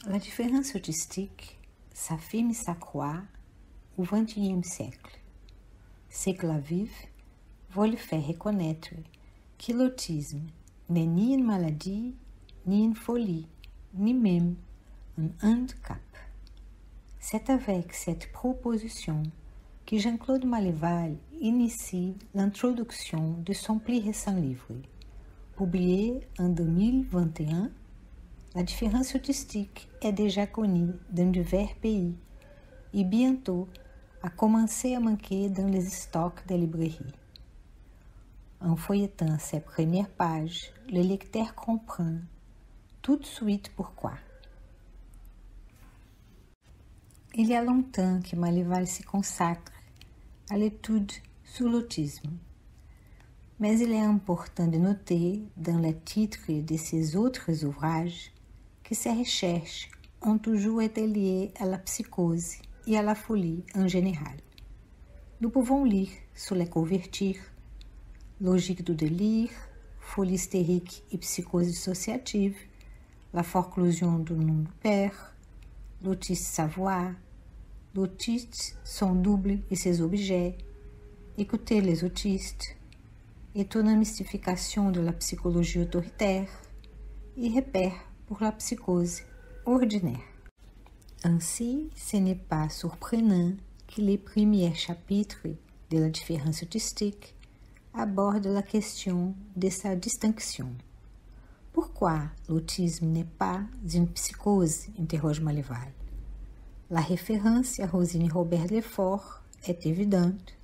La différence autistique s'affirme et s'accroît au XXIe siècle. Siècle à vivre va lui faire reconnaître que l'autisme n'est ni une maladie, ni une folie, ni même un handicap. C'est avec cette proposition que Jean-Claude Maleval initie l'introduction de son plus récent livre, publié en 2021. La différence autistique est déjà connue dans divers pays et bientôt a commencé à manquer dans les stocks des librairies. En feuilletant ses premières pages, le lecteur comprend tout de suite pourquoi. Il y a longtemps que Maleval se consacre à l'étude sur l'autisme, mais il est important de noter dans les titres de ses autres ouvrages que ses recherches ont toujours été liées à la psychose et à la folie en général. Nous pouvons lire sur les couvertures logique du délire, folie hystérique et psychose dissociative, la forclusion du nom du père, l'autiste savoir, l'autiste, son double et ses objets, écouter les autistes, étonnante mystification de la psychologie autoritaire et repères pour la psychose ordinaire. Ainsi, ce n'est pas surprenant que les premiers chapitres de la différence autistique abordent la question de sa distinction. Pourquoi l'autisme n'est pas une psychose? Interroge Maleval. La référence à Rosine Robert Lefort est évidente,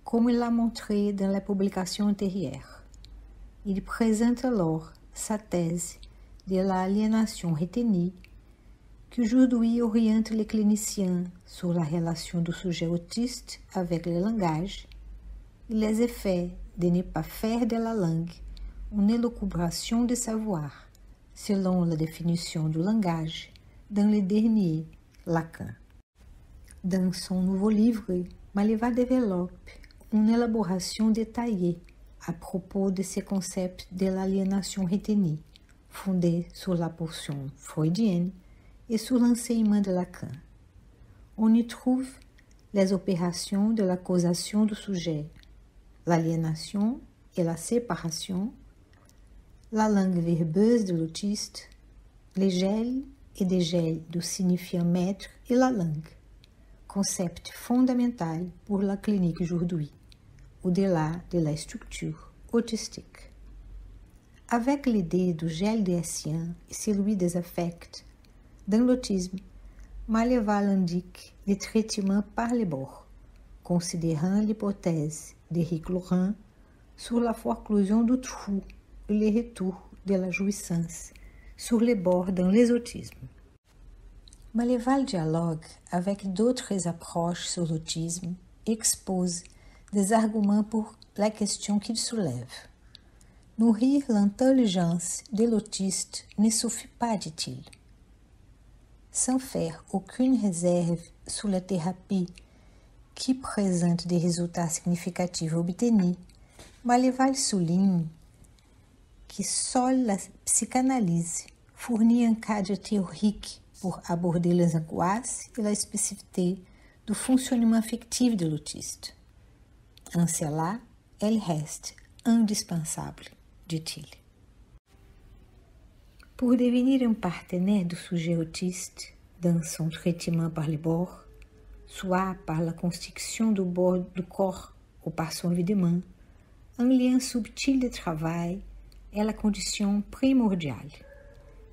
comme il l'a montré dans la publication antérieure. Il présente alors sa thèse de l'aliénation retenue, qui aujourd'hui oriente les cliniciens sur la relation du sujet autiste avec le langage et les effets de ne pas faire de la langue une élucubration de savoir, selon la définition du langage dans le dernier Lacan. Dans son nouveau livre, Maleval développe une élaboration détaillée à propos de ce concept de l'aliénation retenue, fondé sur la portion freudienne et sur l'enseignement de Lacan. On y trouve les opérations de la causation du sujet, l'aliénation et la séparation, la langue verbeuse de l'autiste, les gels et dégels du signifiant maître et la langue, concept fondamental pour la clinique aujourd'hui, au-delà de la structure autistique. Avec l'idée du gel déessien et celui des affects, dans l'autisme, Maleval indique le traitement par les bords, considérant l'hypothèse d'Éric Laurent sur la forclusion du trou et le retour de la jouissance sur les bords dans les autismes. Maleval dialogue avec d'autres approches sur l'autisme et expose des arguments pour la question qu'il soulève. Nourrir l'intelligence de l'autiste ne suffit pas, dit-il. Sans faire aucune réserve sur la thérapie qui présente des résultats significatifs obtenus, Maleval souligne que seule la psychanalyse fournit un cadre théorique pour aborder les angoisses et la spécificité du fonctionnement affectif de l'autiste. En cela, elle reste indispensable, dit-il. Pour devenir un partenaire du sujet autiste dans son traitement par les bords, soit par la constriction du bord du corps ou par son videment, un lien subtil de travail est la condition primordiale.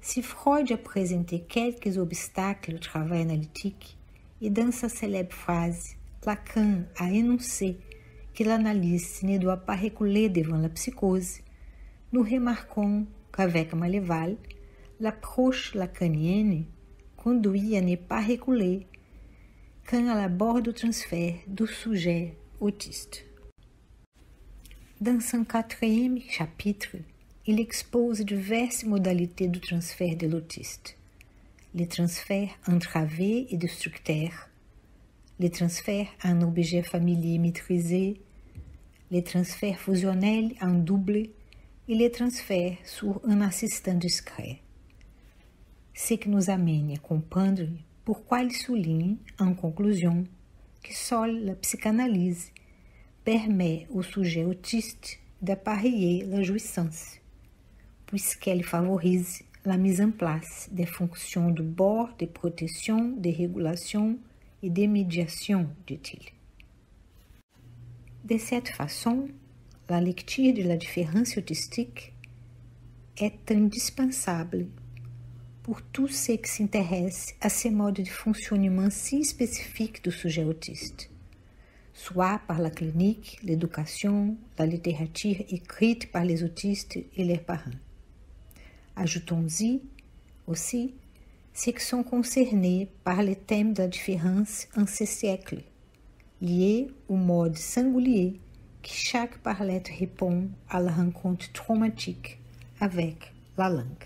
Si Freud a présenté quelques obstacles au travail analytique, et dans sa célèbre phrase, Lacan a énoncé que l'analyse ne doit pas reculer devant la psychose, nous remarquons qu'avec Maleval, l'approche lacanienne conduit à ne pas reculer quand elle aborde le transfert du sujet autiste. Dans son 4e chapitre, il expose diverses modalités du transfert de l'autiste. Le transfert entravé et destructeur, le transfert à un objet familier maîtrisé, le transfert fusionnel en double et le transfert sur un assistant discret. ce qui nous amène à comprendre pourquoi il souligne, en conclusion, que seule la psychanalyse permet au sujet autiste d'appareiller la jouissance, puisqu'elle favorise la mise en place des fonctions de bord, de protection, de régulation et de médiation, dit-il. De cette façon, la lecture de la différence autistique est indispensable pour tous ceux qui s'intéressent à ces modes de fonctionnement si spécifiques du sujet autiste, soit par la clinique, l'éducation, la littérature écrite par les autistes et leurs parents. Ajoutons-y aussi ceux qui sont concernés par le thème de la différence en ce siècle, lié au mode singulier que chaque parlette répond à la rencontre traumatique avec la langue.